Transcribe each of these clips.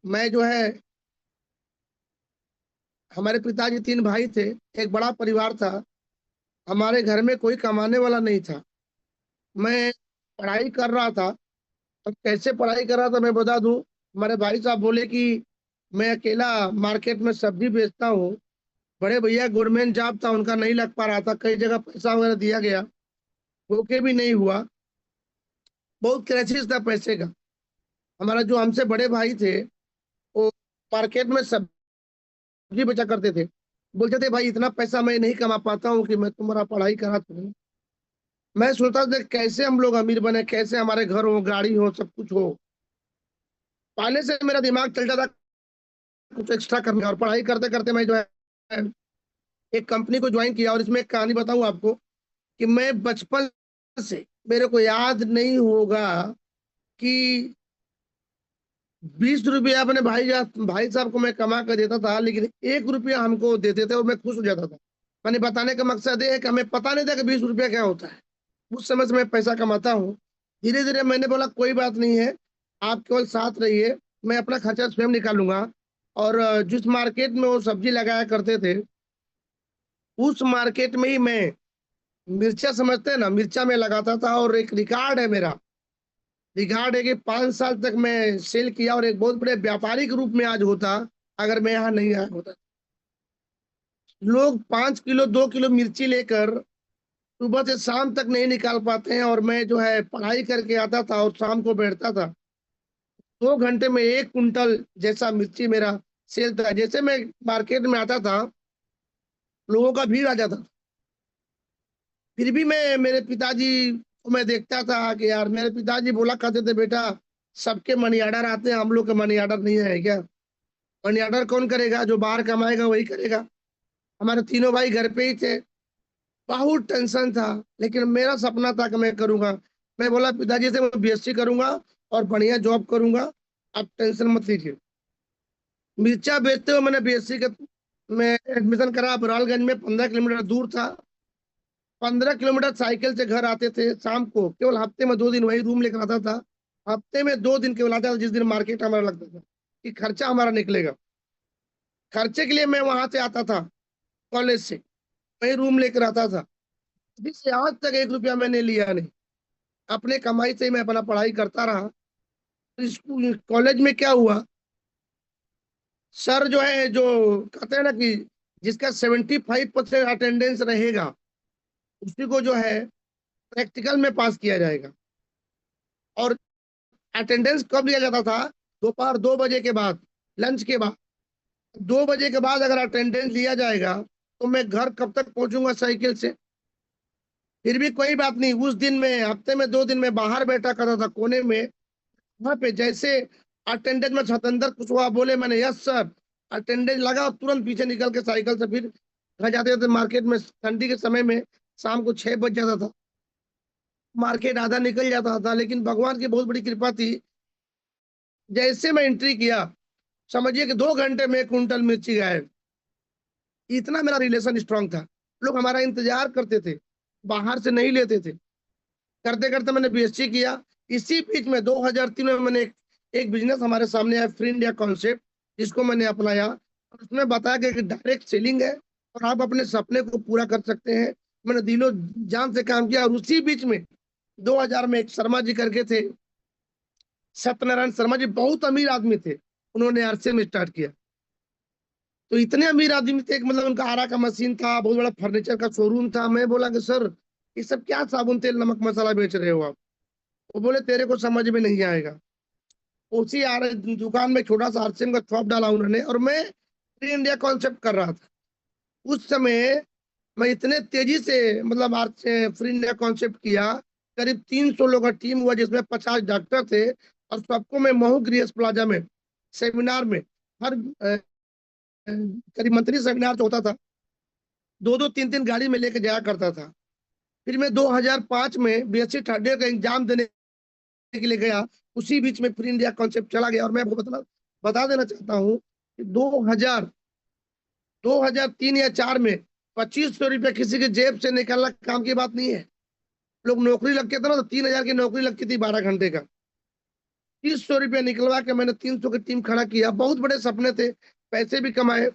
मैं जो है, हमारे पिताजी तीन भाई थे, एक बड़ा परिवार था। हमारे घर में कोई कमाने वाला नहीं था। मैं पढ़ाई कर रहा था। अब कैसे पढ़ाई कर रहा था मैं बता दूं। हमारे भाई साहब बोले कि मैं अकेला मार्केट में सब्जी बेचता हूँ। बड़े भैया गवर्नमेंट जॉब था, उनका नहीं लग पा रहा था, कई जगह पैसा वगैरह दिया गया, ओके भी नहीं हुआ। बहुत क्राइसिस था पैसे का। हमारा जो हमसे बड़े भाई थे, वो मार्केट में सब्जी बेचा करते थे। बोलते थे भाई इतना पैसा मैं नहीं कमा पाता हूँ कि मैं तुम्हारा पढ़ाई करा सकूं। मैं सोचता था कैसे हम लोग अमीर बने, कैसे हमारे घर हो, गाड़ी हो, सब कुछ हो। पहले से मेरा दिमाग चलता था कुछ एक्स्ट्रा करने का। और पढ़ाई करते करते मैं जो है एक कंपनी को ज्वाइन किया। और इसमें एक कहानी बताऊं आपको कि मैं बचपन से, मेरे को याद नहीं होगा कि 20 रुपया अपने भाई साहब को मैं कमा कर देता था, लेकिन 1 रुपया हमको देते थे और मैं खुश हो जाता था। मैंने बताने का मकसद ये है कि हमें पता नहीं था कि 20 रुपया क्या होता है। उस समय से मैं पैसा कमाता हूँ। धीरे धीरे मैंने बोला कोई बात नहीं है, आप केवल साथ रहिए, मैं अपना खर्चा स्वयं निकालूंगा। और जिस मार्केट में वो सब्जी लगाया करते थे, उस मार्केट में ही मैं मिर्चा, समझते हैं ना, मिर्चा में लगाता था। और एक रिकॉर्ड है मेरा, रिकॉर्ड है कि 5 साल तक मैं सेल किया और एक बहुत बड़े व्यापारिक रूप में आज होता अगर मैं यहाँ नहीं आया होता। लोग 5 किलो 2 किलो मिर्ची लेकर सुबह से शाम तक नहीं निकाल पाते हैं, और मैं जो है पढ़ाई करके आता था और शाम को बैठता था। 2 घंटे में 1 कुंटल जैसा मिर्ची मेरा सेल था। जैसे मैं मार्केट में आता था, लोगों का भीड़ आ जाता था। फिर भी मैं, मेरे पिताजी को मैं देखता था कि यार, मेरे पिताजी बोला करते थे बेटा, सबके मनी ऑर्डर आते हैं, हम लोग के मनी ऑर्डर नहीं है क्या? मनी ऑर्डर कौन करेगा? जो बाहर कमाएगा वही करेगा। हमारे तीनों भाई घर पे ही थे। बहुत टेंशन था, लेकिन मेरा सपना था कि मैं करूंगा। मैं बोला पिताजी से, मैं बीएससी करूंगा और बढ़िया जॉब करूंगा, आप टेंशन मत लीजिए। मिर्चा बेचते हुए मैंने बीएससी का में एडमिशन करा। बरालगंज में 15 किलोमीटर दूर था। 15 किलोमीटर साइकिल से घर आते थे शाम को। केवल हफ्ते में 2 दिन वही रूम लेकर आता था। हफ्ते में 2 दिन केवल आता था, जिस दिन मार्केट हमारा लगता था कि खर्चा हमारा निकलेगा। खर्चे के लिए मैं वहां से आता था, कॉलेज से वही रूम लेकर आता था। जिससे आज तक 1 रुपया मैंने लिया नहीं। अपने कमाई से ही मैं अपना पढ़ाई करता रहा। तो स्कूल कॉलेज में क्या हुआ, सर जो है, जो कहते हैं ना कि जिसका 75% अटेंडेंस रहेगा, उसी को जो है प्रैक्टिकल में पास किया जाएगा। और अटेंडेंस कब लिया जाता था? दोपहर 2 बजे के बाद, लंच के बाद। 2 बजे के बाद अगर अटेंडेंस लिया जाएगा तो मैं घर कब तक पहुंचूंगा साइकिल से? फिर भी कोई बात नहीं, उस दिन में, हफ्ते में 2 दिन में बाहर बैठा करता था कोने में। वहां पे जैसे अटेंडेंस में सतेंद्र कुशवाहा बोले, मैंने यस सर, अटेंडेंस लगा और तुरंत पीछे निकल के साइकिल से फिर घर जाते थे। मार्केट में ठंडी के समय में शाम को 6 बज जाता था, मार्केट आधा निकल जाता था। लेकिन भगवान की बहुत बड़ी कृपा थी, जैसे मैं एंट्री किया, समझिए कि 2 घंटे में 1 कुंटल मिर्ची गायब। इतना मेरा रिलेशन स्ट्रांग था। लोग हमारा इंतजार करते थे, बाहर से नहीं लेते थे। करते करते मैंने बीएससी किया। इसी बीच में 2003 में मैंने एक बिजनेस हमारे सामने आया, फ्री इंडिया कॉन्सेप्ट, जिसको मैंने अपनाया। और उसमें बताया गया कि डायरेक्ट सेलिंग है और आप अपने सपने को पूरा कर सकते हैं। मैंने दिलो जान से काम किया। और उसी बीच में 2000 में एक शर्मा जी करके थे, सत्यनारायण शर्मा जी, बहुत अमीर आदमी थे। उन्होंने आरसे में स्टार्ट किया। तो इतने अमीर आदमी थे कि मतलब उनका आरा का मशीन था, बहुत बड़ा फर्नीचर का शोरूम था। मैं बोला कि सर, ये सब क्या साबुन तेल नमक मसाला बेच रहे हो आप? वो बोले तेरे को समझ में नहीं आएगा। उसी दुकान में छोटा सा आरसीएम का शॉप डाला उन्होंने, और मैं फ्री इंडिया कॉन्सेप्ट कर रहा था। उस समय मैं इतने तेजी से, मतलब फ्री इंडिया कॉन्सेप्ट किया। करीब 300 लोग का टीम हुआ, जिसमें 50 डॉक्टर थे। और सबको मैं महू ग्रीस प्लाजा में सेमिनार में, हर करीब मंथली सेमिनार जो होता था, 2-2 3-3 गाड़ी में लेके जाया करता था। फिर मैं 2005 में बीएससी थर्ड ईयर का एग्जाम देने के लिए गया। उसी बीच में फ्री इंडिया कॉन्सेप्ट चला गया। और मैं आपको बता देना चाहता हूँ कि 2003 या 4 में 2500 रुपया किसी के जेब से निकालना काम की बात नहीं है। लोग नौकरी लग के था ना, तो 3000 की नौकरी लगती थी 12 घंटे का। ₹2500 निकलवा के मैंने 300 की टीम खड़ा किया। बहुत बड़े सपने थे, पैसे भी कमाए,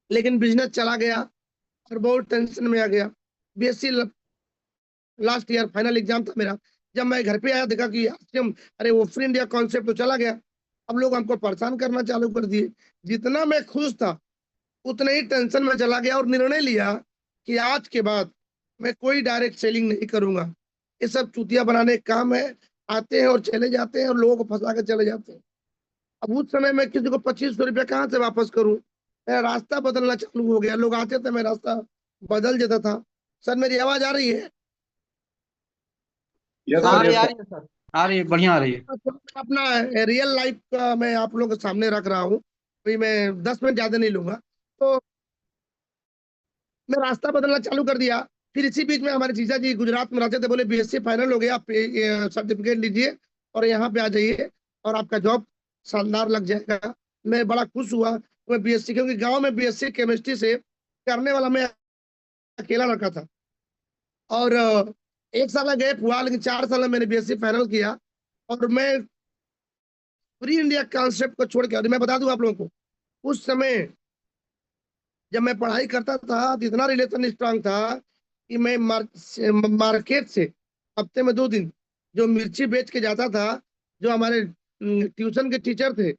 लेकिन बिजनेस चला गया और बहुत टेंशन में आ गया। BSc last year final exam था मेरा। जब मैं घर पे आया देखा कि आरसीएम, अरे वो फ्री इंडिया कॉन्सेप्ट तो चला गया। अब लोग हमको परेशान करना चालू कर दिए। जितना मैं खुश था उतने ही टेंशन में चला गया और निर्णय लिया कि आज के बाद मैं कोई डायरेक्ट सेलिंग नहीं करूंगा। ये सब चूतिया बनाने का काम है, आते हैं और चले जाते हैं और लोगों को फंसा के चले जाते हैं। अब उस समय मैं किसी को ₹2500 कहाँ से वापस करूं? मेरा रास्ता बदलना चालू हो गया। लोग आते थे, मैं रास्ता बदल जाता था। सर मेरी आवाज आ रही है? यस आ सर, रही यस आ सर। रही है सर, आ रही है, बढ़िया आ रही है। तो मैं अपना रियल लाइफ का मैं आप लोगों के सामने रख रहा हूँ। भाई मैं 10 मिनट ज्यादा नहीं लूंगा। तो मैं रास्ता बदलना चालू कर दिया। फिर इसी बीच में हमारे जीजा जी गुजरात में रहते थे, बोले बीएससी फाइनल हो गया, आप सर्टिफिकेट लीजिए और यहाँ पे आ जाइए और आपका जॉब शानदार लग जाएगा। मैं बड़ा खुश हुआ। मैं बीएससी, क्योंकि गांव में बीएससी केमिस्ट्री से करने वाला मैं अकेला लड़का था। और 1 साल गैप हुआ, लेकिन 4 साल में मैंने बीएससी फाइनल किया। और मैं फ्री इंडिया कॉन्सेप्ट को छोड़ के, और मैं बता दूं आप लोगों को, उस समय जब मैं पढ़ाई करता था तो इतना रिलेशन स्ट्रांग था कि मैं मार्केट से हफ्ते में 2 दिन जो मिर्ची बेच के जाता था। जो हमारे ट्यूशन के टीचर थे,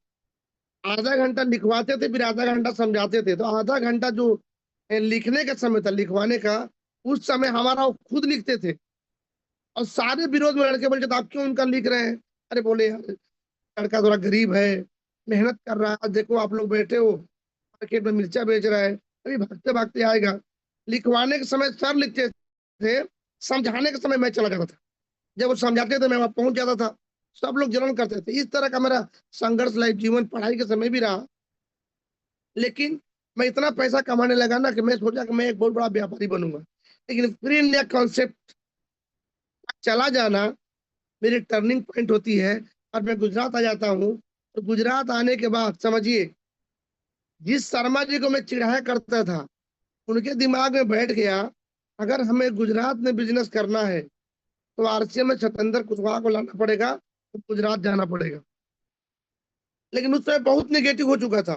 आधा घंटा लिखवाते थे, फिर आधा घंटा समझाते थे। तो आधा घंटा जो लिखने का समय था, लिखवाने का, उस समय हमारा वो खुद लिखते थे। और सारे विरोध में लड़के बोलते थे आप क्यों उनका लिख रहे हैं? अरे बोले यार, लड़का थोड़ा गरीब है, मेहनत कर रहा है, देखो आप लोग बैठे हो मार्केट में मिर्चा बेच रहा है, अभी भागते भागते आएगा। लिखवाने के समय सर लिखते थे, समझाने के समय मैं चला जाता था। जब वो समझाते थे मैं वहां पहुंच जाता था। सब लोग जलन करते थे। इस तरह का मेरा संघर्ष लाइफ जीवन पढ़ाई के समय भी रहा। लेकिन मैं इतना पैसा कमाने लगा ना कि मैं सोचा कि मैं एक बहुत बड़ा व्यापारी बनूंगा। लेकिन फ्री इंडिया कॉन्सेप्ट चला जाना मेरी टर्निंग पॉइंट होती है। और मैं गुजरात आ जाता हूँ। तो गुजरात आने के बाद समझिए, जिस शर्मा जी को मैं चिढ़ाया करता था, उनके दिमाग में बैठ गया अगर हमें गुजरात में बिजनेस करना है तो आरसीएम में सतेंद्र कुशवाहा को लाना पड़ेगा, तो गुजरात जाना पड़ेगा। लेकिन उस समय बहुत नेगेटिव हो चुका था।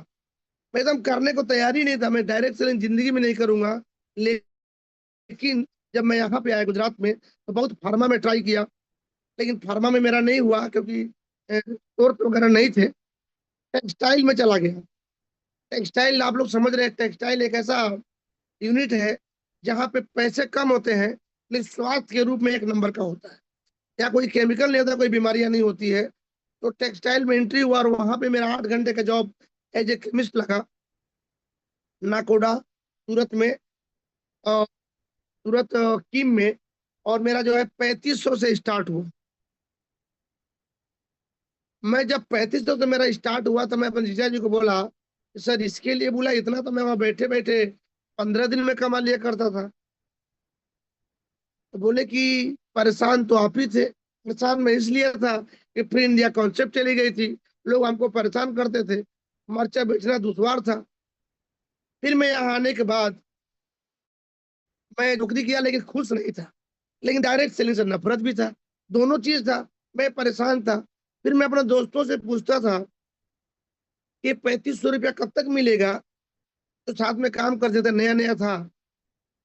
मैं एकदम करने को तैयार ही नहीं था। मैं डायरेक्ट सेलिंग जिंदगी में नहीं करूंगा। लेकिन जब मैं यहाँ पे आया गुजरात में तो बहुत फार्मा में ट्राई किया, लेकिन फार्मा में मेरा नहीं हुआ क्योंकि स्टोर वगैरह नहीं थे। टेक्सटाइल में चला गया। टेक्सटाइल आप लोग समझ रहे हैं, टेक्सटाइल एक ऐसा यूनिट है जहाँ पे पैसे कम होते हैं लेकिन स्वास्थ्य के रूप में एक नंबर का होता है। या कोई केमिकल नहीं होता, कोई बीमारियां नहीं होती है। तो टेक्सटाइल में एंट्री हुआ और वहां पे मेरा 8 घंटे का जॉब एज ए केमिस्ट लगा, नाकोडा सूरत में, सूरत कीम में। और मेरा जो है 3500 से स्टार्ट हुआ। मैं जब 3500 से मेरा स्टार्ट हुआ तो मैं अपने जीजा जी को बोला सर इसके लिए बोला इतना तो मैं वहां बैठे बैठे 15 दिन में कमा लिया करता था। तो बोले कि परेशान तो आप ही थे। परेशान मैं इसलिए था कि फ्री इंडिया कॉन्सेप्ट चली गई थी, लोग हमको परेशान करते थे, मर्चा बेचना दुश्वार था। फिर मैं यहाँ आने के बाद मैं नौकरी किया लेकिन खुश नहीं था, लेकिन डायरेक्ट सेलिंग से नफरत भी था। दोनों चीज था। मैं परेशान था। फिर मैं अपने दोस्तों से पूछता था कि ₹3500 कब तक मिलेगा। तो साथ में काम करते थे, नया नया था।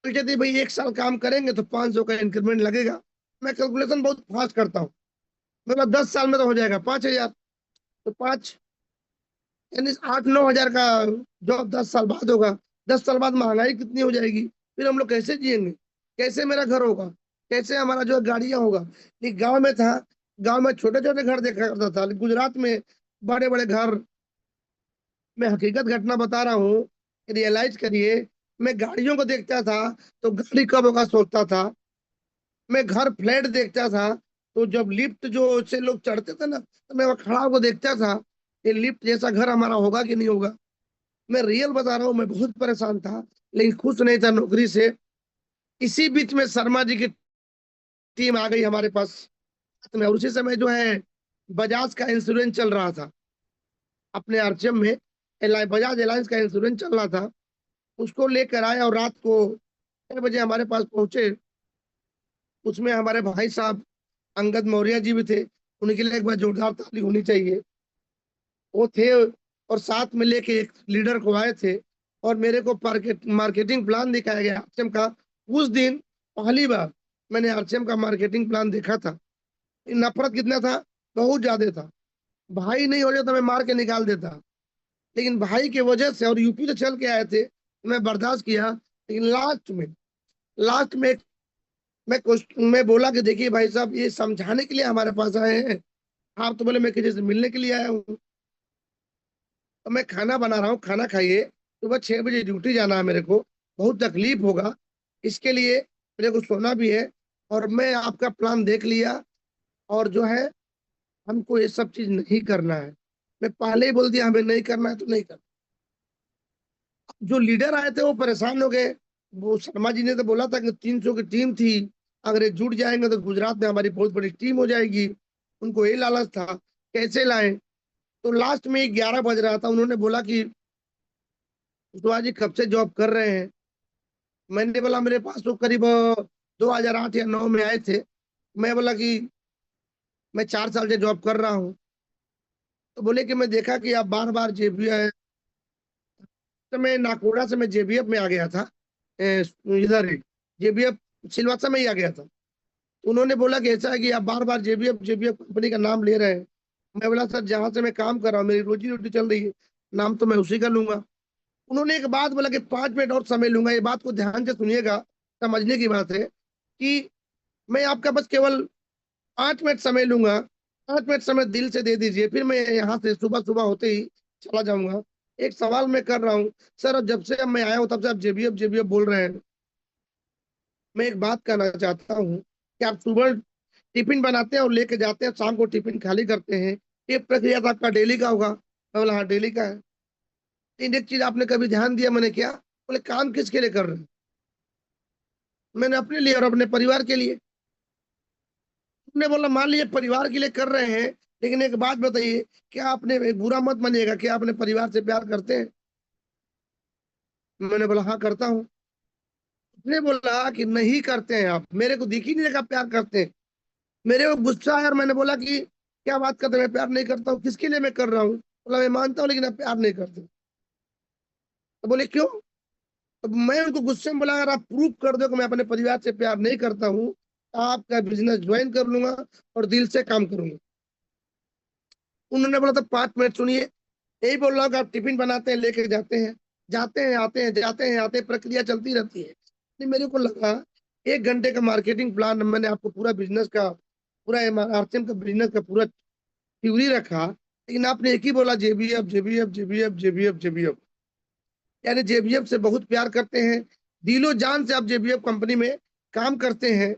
बोलते थे भाई 1 साल काम करेंगे तो 500 का इंक्रीमेंट लगेगा। मैं कैलकुलेशन बहुत फास्ट करता हूँ। मतलब 10 साल में तो हो जाएगा 5,000। तो पाँच यानी 8-9 हजार का जॉब 10 साल बाद होगा। 10 साल बाद महंगाई कितनी हो जाएगी, फिर हम लोग कैसे जिएंगे, कैसे मेरा घर होगा, कैसे हमारा जो है गाड़ियां होगा। लेकिन गांव में था, गांव में छोटे छोटे घर देखा करता था, लेकिन गुजरात में बड़े बड़े घर। मैं हकीकत घटना बता रहा हूँ, रियलाइज करिए। मैं गाड़ियों को देखता था तो गाड़ी कब होगा सोचता था। मैं घर फ्लैट देखता था तो जब लिफ्ट जो से लोग चढ़ते थे ना, तो मैं वहाँ खड़ा होकर देखता था कि लिफ्ट जैसा घर हमारा होगा कि नहीं होगा। मैं रियल बता रहा हूँ, मैं बहुत परेशान था लेकिन खुश नहीं था नौकरी से। इसी बीच में शर्मा जी की टीम आ गई हमारे पास में, और उसी समय जो है बजाज का इंश्योरेंस चल रहा था अपने आरचम में। बजाज एलायंस का इंश्योरेंस चल रहा था। उसको लेकर आए और रात को 6 बजे हमारे पास पहुंचे। उसमें हमारे भाई साहब अंगद मौर्य जी भी थे, उनके लिए एक बार जोरदार ताली होनी चाहिए। वो थे और साथ में लेके एक लीडर को आए थे और मेरे को मार्केटिंग प्लान दिखाया गया आरसीएम का। उस दिन पहली बार मैंने आरसीएम का मार्केटिंग प्लान देखा था। नफरत कितना था, बहुत ज्यादा था। भाई नहीं हो जाता मैं मार के निकाल देता, लेकिन भाई के वजह से और यूपी से चल के आए थे, मैं बर्दाश्त किया। लेकिन लास्ट में मैं बोला कि देखिए भाई साहब, ये समझाने के लिए हमारे पास आए हैं, आप तो बोले मैं किसी से मिलने के लिए आया हूँ। तो मैं खाना बना रहा हूँ, खाना खाइए, सुबह 6 बजे ड्यूटी जाना है मेरे को, बहुत तकलीफ होगा, इसके लिए मेरे को सोना भी है। और मैं आपका प्लान देख लिया, और जो है हमको ये सब चीज नहीं करना है। मैं पहले ही बोल दिया हमें नहीं करना है तो नहीं करना। जो लीडर आए थे वो परेशान हो गए। वो शर्मा जी ने तो बोला था कि 300 की टीम थी, अगर ये जुट जाएंगे तो गुजरात में हमारी बहुत बड़ी टीम हो जाएगी। उनको ये लालच था, कैसे लाएं। तो लास्ट में 11 बज रहा था, उन्होंने बोला कि कुशवाहा जी कब से जॉब कर रहे हैं। मैंने बोला मेरे पास तो करीब 2008 या 9 में आए थे। मैं बोला कि मैं 4 साल से जॉब कर रहा हूँ। तो बोले कि मैं देखा कि आप बार बार जेबीएफ, तो मैं नाकोड़ा से मैं जेबीएफ में आ गया था, इधर ही जेबीएफ सिलवासा में ही आ गया था। उन्होंने बोला कि ऐसा है कि आप बार बार जेबीएफ जेबीएफ कंपनी का नाम ले रहे हैं। मैं बोला सर, जहां से मैं काम कर रहा हूँ, मेरी रोजी रोटी चल रही है, नाम तो मैं उसी का लूंगा। उन्होंने एक बात बोला कि 5 मिनट और समय लूंगा। ये बात को ध्यान से सुनिएगा, समझने की बात है कि मैं आपका बस केवल 5 मिनट समय लूंगा। 5 मिनट समय दिल से दे दीजिए, फिर मैं यहाँ से सुबह सुबह होते ही चला जाऊंगा। एक सवाल मैं कर रहा हूँ सर, अब जब से अब मैं आया हूँ तब से आप जेबीएफ जेबीएफ बोल रहे हैं। मैं एक बात कहना चाहता हूँ कि आप सुबह टिफिन बनाते हैं और लेके जाते हैं, शाम को टिफिन खाली करते हैं, ये प्रक्रिया तो आपका डेली का होगा। मैं बोला हाँ डेली का है। लेकिन एक चीज आपने कभी ध्यान दिया, मैंने क्या बोले, काम किसके लिए कर रहे हैं। मैंने अपने लिए और अपने परिवार के लिए। उन्होंने बोला मान लीजिए परिवार के लिए कर रहे हैं, लेकिन एक बात बताइए, क्या आपने, एक बुरा मत मानिएगा, क्या अपने परिवार से प्यार करते हैं। मैंने बोला हाँ करता हूँ। उसने बोला कि नहीं करते हैं आप, मेरे को दिख ही नहीं लगा प्यार करते हैं। मेरे को गुस्सा है और मैंने बोला कि क्या बात करते हैं, मैं प्यार नहीं करता हूँ, किसके लिए मैं कर रहा हूँ। बोला मैं मानता हूँ लेकिन आप प्यार नहीं करते। तो बोले क्यों। तो मैं उनको गुस्से में बोला, अगर आप प्रूव कर दो कि मैं अपने परिवार से प्यार नहीं करता हूँ, तो आपका बिजनेस ज्वाइन कर लूंगा और दिल से काम करूंगा। उन्होंने बोला तो 5 मिनट सुनिए, यही बोल रहा हूँ कि आप टिफिन बनाते हैं, लेके जाते हैं, जाते हैं आते हैं, जाते हैं आते हैं, प्रक्रिया चलती रहती है। नहीं, मेरे को लगा 1 घंटे का मार्केटिंग प्लान मैंने आपको पूरा बिजनेस का, पूरा आरसीएम का बिजनेस का पूरा थ्योरी रखा, लेकिन आपने एक ही बोला JBF JBF JBF JBF JBF. यानी जेबीएफ से बहुत प्यार करते हैं, दिलो जान से आप जेबीएफ कंपनी में काम करते हैं।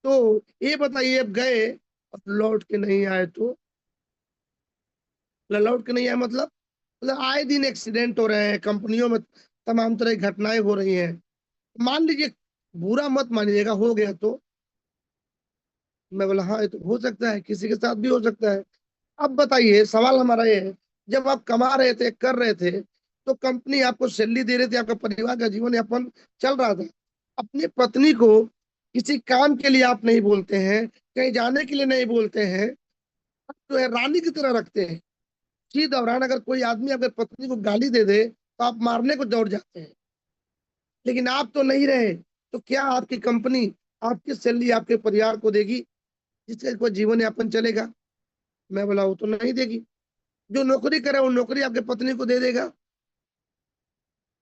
तो ये बताइए, अब गए और लौट के नहीं आए तो, लौट के नहीं आए मतलब आए दिन एक्सीडेंट हो रहे हैं कंपनियों में, तमाम तरह की घटनाएं हो रही हैं। मान लीजिए, बुरा मत मानिएगा, हो गया तो। मैं बोला हाँ ये तो हो सकता है, किसी के साथ भी हो सकता है। अब बताइए, सवाल हमारा ये है, जब आप कमा रहे थे, कर रहे थे, तो कंपनी आपको सैलरी दे रही थी, आपका परिवार का जीवन यापन चल रहा था। अपनी पत्नी को किसी काम के लिए आप नहीं बोलते हैं, कहीं जाने के लिए नहीं बोलते हैं, आप जो है रानी की तरह रखते हैं। इसी दौरान अगर कोई आदमी अगर पत्नी को गाली दे दे तो आप मारने को दौड़ जाते हैं। लेकिन आप तो नहीं रहे, तो क्या आपकी कंपनी आपकी सैलरी आपके परिवार को देगी, जिससे कोई जीवन यापन चलेगा। मैं बोला वो तो नहीं देगी। जो नौकरी करे वो नौकरी आपके पत्नी को दे देगा।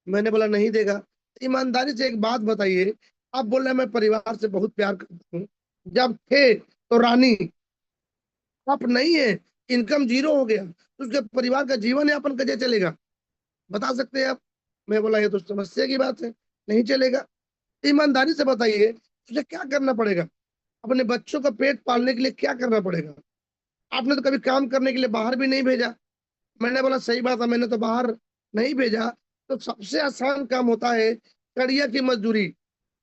मैंने बोला नहीं देगा। ईमानदारी से एक बात बताइए, आप बोल रहे हैं मैं परिवार से बहुत प्यार करता हूँ, जब थे तो रानी, अब नहीं है, इनकम जीरो हो गया, तो उसके परिवार का जीवन यापन कैसे चलेगा, बता सकते हैं आप। मैं बोला ये तो समस्या की बात है, नहीं चलेगा। ईमानदारी से बताइए, तुझे क्या करना पड़ेगा, अपने बच्चों का पेट पालने के लिए क्या करना पड़ेगा। आपने तो कभी काम करने के लिए बाहर भी नहीं भेजा। मैंने बोला सही बात है, मैंने तो बाहर नहीं भेजा। तो सबसे आसान काम होता है कड़िया की मजदूरी,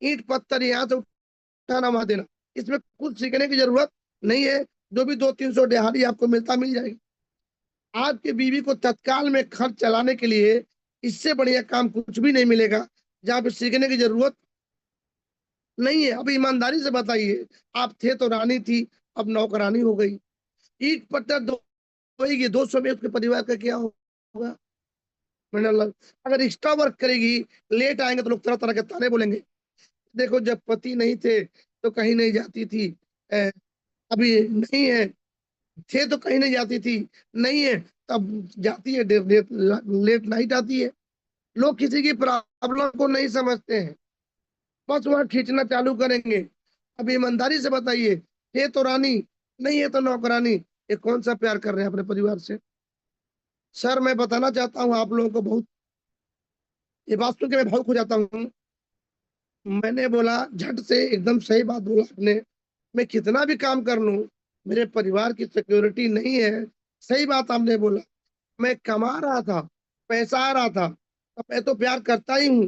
ईंट पत्थर यहाँ से उठाना वहां देना, इसमें कुछ सीखने की जरूरत नहीं है। जो भी 200-300 दिहाड़ी आपको मिलता मिल जाएगी। आपकी बीवी को तत्काल में खर्च चलाने के लिए इससे बढ़िया काम कुछ भी नहीं मिलेगा, जहाँ पे सीखने की जरूरत नहीं है। अब ईमानदारी से बताइए, आप थे तो रानी थी, अब नौकरानी हो गई। ईट पत्थर धोएगी, 200 में उसके परिवार का क्या होगा? मैंने अगर एक्स्ट्रा वर्क करेगी, लेट आएंगे तो लोग तरह तरह के ताने बोलेंगे। देखो, जब पति नहीं थे तो कहीं नहीं जाती थी, अ, अभी नहीं है, थे तो कहीं नहीं जाती थी, नहीं है तब जाती है, लेट लेट नाइट आती है। लोग किसी की प्रॉब्लम को नहीं समझते हैं, बस वहां खींचना चालू करेंगे। अब ईमानदारी से बताइए, है तो रानी, नहीं है तो नौकरानी, ये कौन सा प्यार कर रहे हैं अपने परिवार से? सर, मैं बताना चाहता हूँ आप लोगों को, बहुत ये बात सुन के मैं भावुक हो जाता हूँ। मैंने बोला, झट से एकदम सही बात बोला आपने। मैं कितना भी काम कर लूं, मेरे परिवार की सिक्योरिटी नहीं है। सही बात आपने बोला। मैं कमा रहा था, पैसा आ रहा था, तो मैं तो प्यार करता ही हूँ।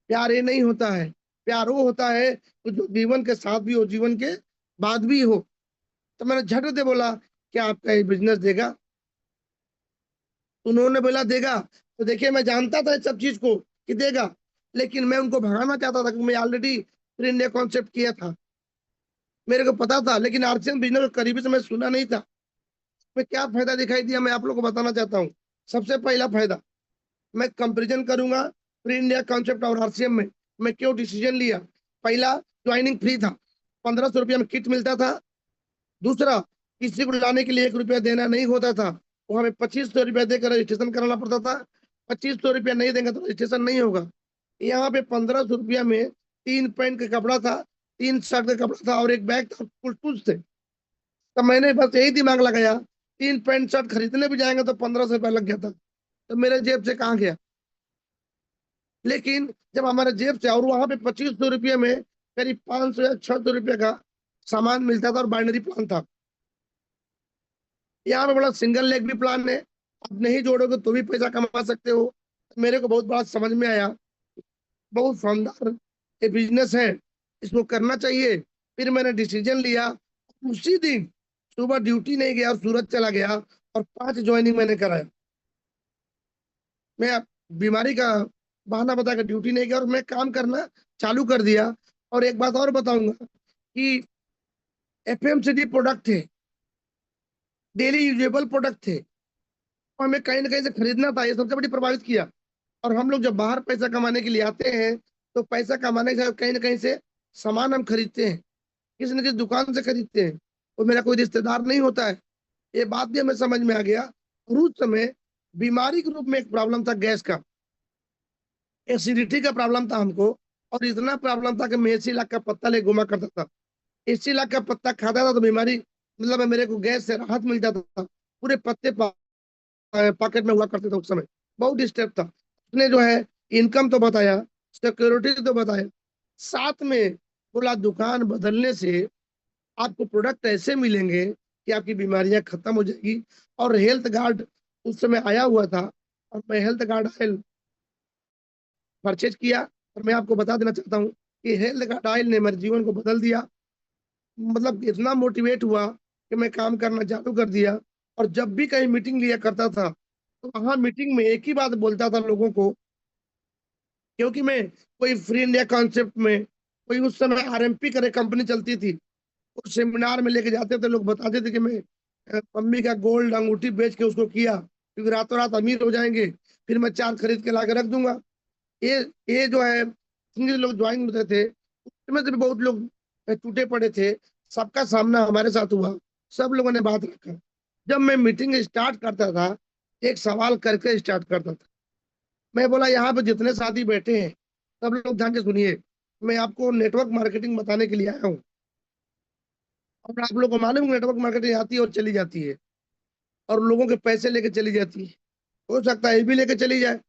प्यार ये नहीं होता है, प्यार वो होता है तो जो जीवन के साथ भी हो, जीवन के बाद भी हो। तो मैंने झट दे बोला, क्या आपका ये बिजनेस देगा? उन्होंने बोला देगा। तो देखिए, मैं जानता था इस सब चीज को कि देगा, लेकिन मैं उनको भगाना चाहता था क्योंकि मैं ऑलरेडी फिर इंडिया कॉन्सेप्ट किया था, मेरे को पता था। लेकिन आरसीएम बिजनेस को करीबी से मैं सुना नहीं था। मैं क्या फायदा दिखाई दिया, मैं आप लोग को बताना चाहता हूँ। सबसे पहला फायदा, मैं कंपैरिजन करूंगा प्री इंडिया कॉन्सेप्ट और आरसीएम में। मैं क्यों डिसीजन लिया? पहला, ज्वाइनिंग फ्री था, 1500 रुपया में किट मिलता था। दूसरा, किसी को लाने के लिए 1 रुपया देना नहीं होता था, वहां में 2500 रुपया देकर रजिस्ट्रेशन कराना पड़ता था। 2500 रुपया नहीं देंगे तो रजिस्ट्रेशन नहीं होगा। यहाँ पे 1500 रुपया में 3 पैंट का कपड़ा था, 3 शर्ट का कपड़ा था और एक बैग था, कुछ टूल्स थे। तब मैंने बस यही दिमाग लगाया, 3 पैंट शर्ट खरीदने भी जाएंगे तो 1500 रुपया लग गया था, तो मेरे जेब से कहाँ गया? लेकिन जब हमारे जेब से, और वहां पे 2500 रुपये में करीब 500 या 600 रुपये का सामान मिलता था और बाइनरी प्लान था। यहाँ पे बड़ा सिंगल लेग भी प्लान है, आप नहीं जोड़ोगे तो भी पैसा कमा सकते हो। मेरे को बहुत बात समझ में आया, बहुत शानदार ये बिजनेस है, इसको करना चाहिए। फिर मैंने डिसीजन लिया, उसी दिन सुबह ड्यूटी नहीं गया और सूरत चला गया और 5 ज्वाइनिंग मैंने कराया। मैं बीमारी का बहाना बता के ड्यूटी नहीं गया और मैं काम करना चालू कर दिया। और एक बात और बताऊंगा कि एफएमसीजी प्रोडक्ट थे, डेली यूजेबल प्रोडक्ट थे, तो हमें कहीं ना कहीं से खरीदना था, ये सबसे बड़ी प्रभावित किया। और हम लोग जब बाहर पैसा कमाने के लिए आते हैं तो पैसा कमाने के कहीं ना कहीं से सामान हम खरीदते हैं, किसी न किसी दुकान से खरीदते हैं, वो मेरा कोई रिश्तेदार नहीं होता है। ये बात भी हमें समझ में आ गया। और उस समय बीमारी के रूप में एक प्रॉब्लम था, गैस का, एसिडिटी का प्रॉब्लम था हमको। और इतना प्रॉब्लम था कि मैं 80 लाख का पत्ता ले घुमा करता था। 80 लाख का पत्ता खाता था तो बीमारी, मतलब मेरे को गैस से राहत मिल जाता था। पूरे पत्ते पॉकेट में हुआ करते थे उस समय। बहुत डिस्टर्ब था। उसने जो है इनकम तो बताया, सिक्योरिटी तो बताया, साथ में बोला दुकान बदलने से आपको प्रोडक्ट ऐसे मिलेंगे कि आपकी बीमारियां खत्म हो जाएगी। और हेल्थ गार्ड उस समय आया हुआ था, और मैं हेल्थ गार्ड ऑयल परचेज किया। और मैं आपको बता देना चाहता हूँ कि हेल्थ गार्ड ऑयल ने मेरे जीवन को बदल दिया। मतलब इतना मोटिवेट हुआ कि मैं काम करना चालू कर दिया। और जब भी कहीं मीटिंग लिया करता था तो वहां मीटिंग में एक ही बात बोलता था लोगों को, क्योंकि मैं कोई फ्री इंडिया कॉन्सेप्ट में, कोई उस समय आरएमपी करे कंपनी चलती थी, उस सेमिनार में लेके जाते थे, लोग बताते थे कि मैं मम्मी का गोल्ड अंगूठी बेच के उसको किया क्योंकि रातों रात अमीर हो जाएंगे, फिर मैं 4 खरीद के ला के रख दूंगा। ये ये जो है, जितने लोग ज्वाइन होते थे उसमें से भी बहुत लोग टूटे पड़े थे। सबका सामना हमारे साथ हुआ, सब लोगों ने बात रखा। जब मैं मीटिंग स्टार्ट करता था, एक सवाल करके स्टार्ट करता था। मैं बोला, यहाँ पे जितने साथी बैठे हैं सब लोग ध्यान से सुनिए, मैं आपको नेटवर्क मार्केटिंग बताने के लिए आया हूँ। और आप लोग को मालूम है, नेटवर्क मार्केटिंग आती है और चली जाती है, और लोगों के पैसे लेके चली जाती है। हो सकता है ये भी लेके चली जाए।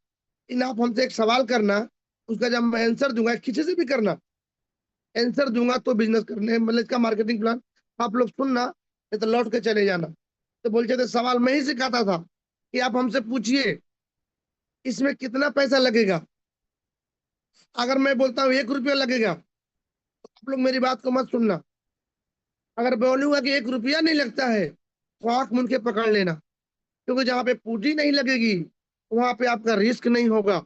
इन आप हमसे एक सवाल करना, उसका जब मैं आंसर दूंगा, किसी से भी करना, आंसर दूंगा तो बिजनेस करने, मतलब इसका मार्केटिंग प्लान आप लोग सुनना, नहीं तो लौट के चले जाना। तो बोलते थे, सवाल मैं ही सिखाता था कि आप हमसे पूछिए इसमें कितना पैसा लगेगा। अगर मैं बोलता हूँ 1 रुपया लगेगा तो आप लोग मेरी बात को मत सुनना। अगर बोलूंगा कि 1 रुपया नहीं लगता है तो आंख मूंद के पकड़ लेना, क्योंकि जहां पे पूंजी नहीं लगेगी वहां पे आपका रिस्क नहीं होगा।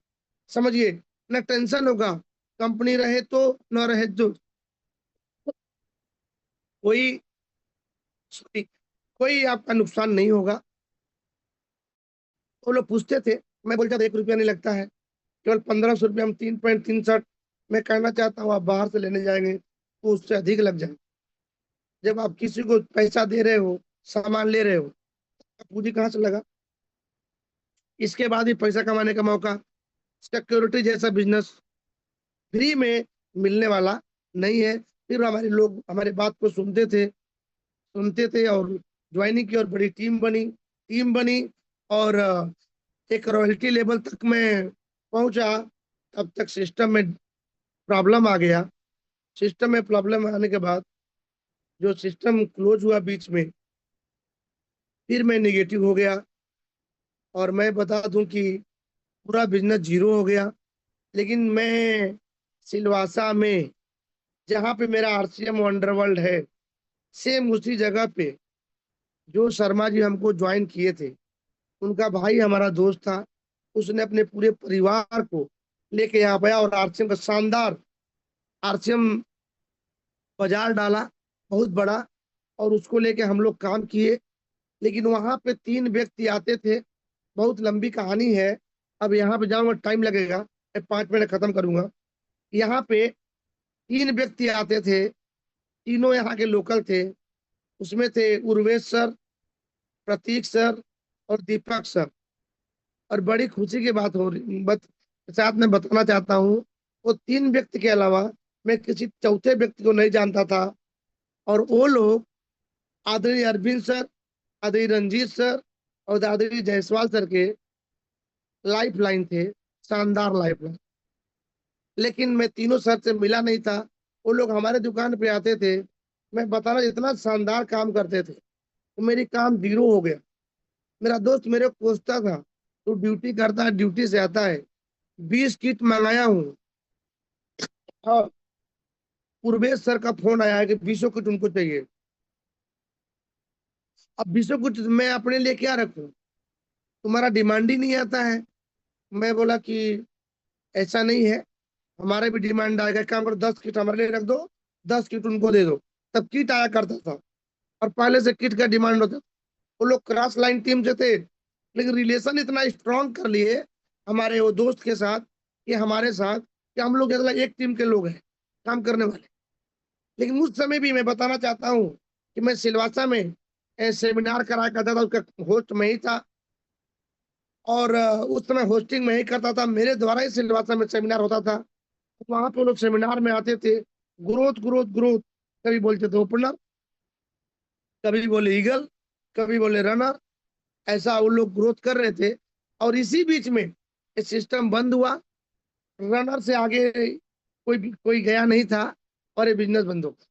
समझिए, न टेंशन होगा, कंपनी रहे तो न रहे तो। कोई, सॉरी, कोई आपका नुकसान नहीं होगा। वो लोग पूछते थे, मैं बोलता था 1 रुपया नहीं लगता है, केवल 1500 रुपये हम 3 पैंट 3 शर्ट, मैं कहना चाहता हूँ आप बाहर से लेने जाएंगे तो उससे अधिक लग जाए। जब आप किसी को पैसा दे रहे हो, सामान ले रहे हो, पूंजी कहाँ से लगा? इसके बाद भी पैसा कमाने का मौका, सिक्योरिटी जैसा बिजनेस फ्री में मिलने वाला नहीं है। फिर हमारे लोग हमारे बात को सुनते थे और ज्वाइनिंग की और बड़ी टीम बनी और एक रॉयल्टी लेवल तक में पहुंचा। तब तक सिस्टम में प्रॉब्लम आ गया। सिस्टम में प्रॉब्लम आने के बाद जो सिस्टम क्लोज हुआ बीच में, फिर मैं निगेटिव हो गया और मैं बता दूं कि पूरा बिजनेस जीरो हो गया। लेकिन मैं सिलवासा में, जहाँ पे मेरा आरसीएम वंडरवर्ल्ड है, सेम उसी जगह पे जो शर्मा जी हमको ज्वाइन किए थे, उनका भाई हमारा दोस्त था। उसने अपने पूरे परिवार को लेके यहाँ आया और आरसीएम का शानदार आरसीएम बाजार डाला, बहुत बड़ा। और उसको लेके हम लोग काम किए। लेकिन वहां पे 3 व्यक्ति आते थे, बहुत लंबी कहानी है। अब यहाँ पे जाऊंगा टाइम लगेगा, मैं 5 मिनट खत्म करूंगा। यहाँ पे 3 व्यक्ति आते थे, तीनों यहाँ के लोकल थे। उसमें थे उर्वेश सर, प्रतीक सर और दीपक सर। और बड़ी खुशी की बात हो रही साथ में बताना चाहता हूँ, वो 3 व्यक्ति के अलावा मैं किसी चौथे व्यक्ति को नहीं जानता था। और वो लोग आदरणीय अरविंद सर, आदरणीय रंजीत सर और आदरणीय जायसवाल सर के लाइफ लाइन थे, शानदार लाइफ लाइन। लेकिन मैं तीनों सर से मिला नहीं था। वो लोग हमारे दुकान पे आते थे, मैं बताना इतना शानदार काम करते थे, तो मेरी काम जीरो हो गया। मेरा दोस्त मेरे को पूछता था, तू ड्यूटी करता है, ड्यूटी से आता है, 20 किट मंगाया हूँ। और पूर्वेश सर का फोन आया है कि 20 किट उनको चाहिए। अब 20 किट मैं अपने लिए क्या रखूं? तुम्हारा डिमांड ही नहीं आता है। मैं बोला कि ऐसा नहीं है, हमारा भी डिमांड आएगा। काम करो, 10 किट हमारे लिए रख दो, 10 किट उनको दे दो। तब किट आया करता था और पहले से किट का डिमांड होता था। वो लोग क्रॉस लाइन टीम से थे, लेकिन रिलेशन इतना स्ट्रांग कर लिए हमारे वो दोस्त के साथ, कि हमारे साथ, कि हम लोग मतलब एक टीम के लोग हैं, काम करने वाले। लेकिन उस समय भी मैं बताना चाहता हूँ कि मैं सिलवासा में सेमिनार कराया करता था, उसका होस्ट मैं ही था। और उस समय होस्टिंग मैं ही करता था, मेरे द्वारा ही सिलवासा में सेमिनार होता था। वहां पे लोग सेमिनार में आते थे, ग्रोथ ग्रोथ ग्रोथ, कभी बोलते थे ओपनर, कभी बोले ईगल, कभी बोले रनर। ऐसा वो लोग ग्रोथ कर रहे थे। और इसी बीच में ये सिस्टम बंद हुआ, रनर से आगे कोई गया नहीं था और ये बिजनेस बंद हो गया।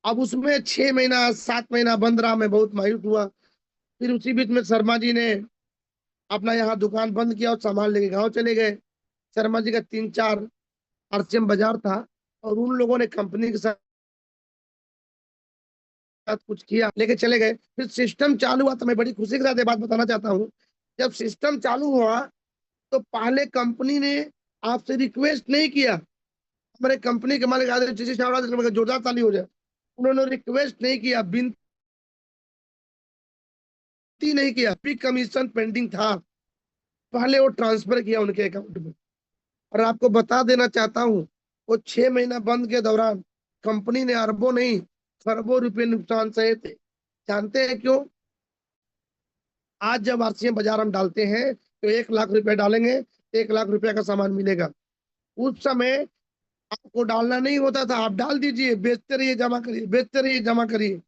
अब उसमें 6 महीना 7 महीना बंद रहा, मैं बहुत मायूस हुआ। फिर उसी बीच में शर्मा जी ने अपना यहाँ दुकान बंद किया और सामान लेके गाँव चले गए। शर्मा जी का 3 4 आरसीएम बाजार था और उन लोगों ने कंपनी के साथ कुछ किया, लेके चले गए। फिर सिस्टम चालू हुआ, तो मैं बड़ी खुशी के साथ ये बात बताना चाहता हूँ, जब सिस्टम चालू हुआ तो पहले कंपनी ने आपसे रिक्वेस्ट नहीं किया। हमारे कंपनी के मालिक आदरणीय टीसी चावड़ा जी, जोरदार ताली हो जाए। उन्होंने रिक्वेस्ट नहीं किया, विनती नहीं किया, प्री कमीशन पेंडिंग था, पहले वो ट्रांसफर किया उनके अकाउंट में। और आपको बता देना चाहता हूँ, वो 6 महीना बंद के दौरान कंपनी ने अरबों नहीं खरबों रुपए नुकसान सहे थे। जानते हैं क्यों? आज जब आरसीएम बाजार हम डालते हैं तो 1 लाख रुपए डालेंगे, 1 लाख रुपए का सामान मिलेगा। उस समय आपको डालना नहीं होता था, आप डाल दीजिए, बेचते रहिए जमा करिए, बेचते रहिए जमा करिए,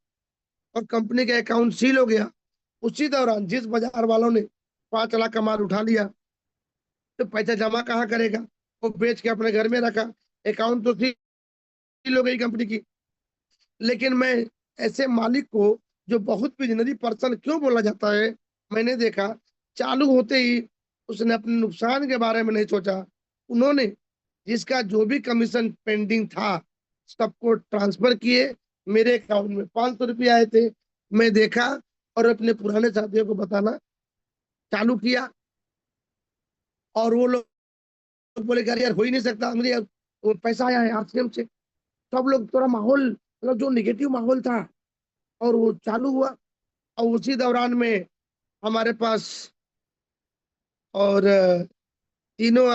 और कंपनी का अकाउंट सील हो गया। उसी दौरान जिस बाजार वालों ने 5 लाख का माल उठा लिया, तो पैसा जमा कहाँ करेगा? वो बेच के अपने घर में रखा, अकाउंट तो सील हो गई कंपनी की। लेकिन मैं ऐसे मालिक को, जो बहुत विजनरी पर्सन क्यों बोला जाता है, मैंने देखा चालू होते ही उसने अपने नुकसान के बारे में नहीं सोचा। उन्होंने जिसका जो भी कमीशन पेंडिंग था सबको ट्रांसफर किए। मेरे अकाउंट में 500 रुपये आए थे, मैं देखा और अपने पुराने साथियों को बताना चालू किया। और वो लोग बोले कि अरे यार हो ही नहीं सकता, मुझे यार वो पैसा आया है आरसीएम से। सब लोग, थोड़ा माहौल मतलब जो निगेटिव माहौल था, और वो चालू हुआ। और उसी दौरान में हमारे पास और तीनों